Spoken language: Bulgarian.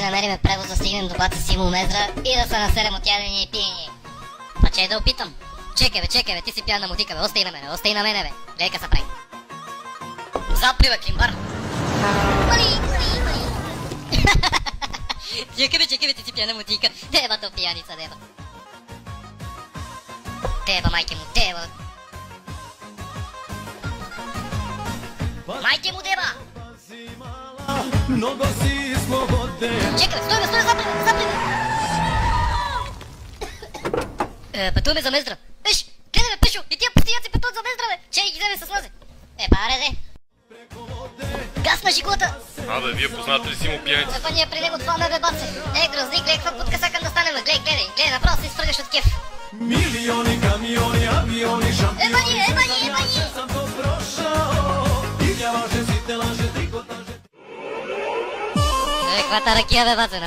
намериме превоз да стигнем до баца Симо Мездра и да се населем от ядени и пиени. Па че да опитам. Чекай бе, ти си пияна мутика бе, остай на мене бе. Гледай ка се прави. Запри бе, Климбар. Мали. Чекай бе, ти си пияна мутика. Деба то пияница, деба. Деба, майке му, деба. Майке му, деба! Чекай бе, стой бе, запри бе! Пътуваме за Мездра. Виж, гледай бе, Пешо, и тия пустияци пътуват за Мездра бе. Чей ги вземе с лазе. Баре де. Газ на жиглата. Абе, вие познате ли си му пияница? Па ние при него това ме бе баце. Грозни, гледай каква путка сакам да станем. Гледай, направо се изфръгаш от кеф. Милиони, камиони, авиони, шампиони. Ебани! Съм то прошao. И вярваше си те лъже, трикотаже. Каква таракия бе баце.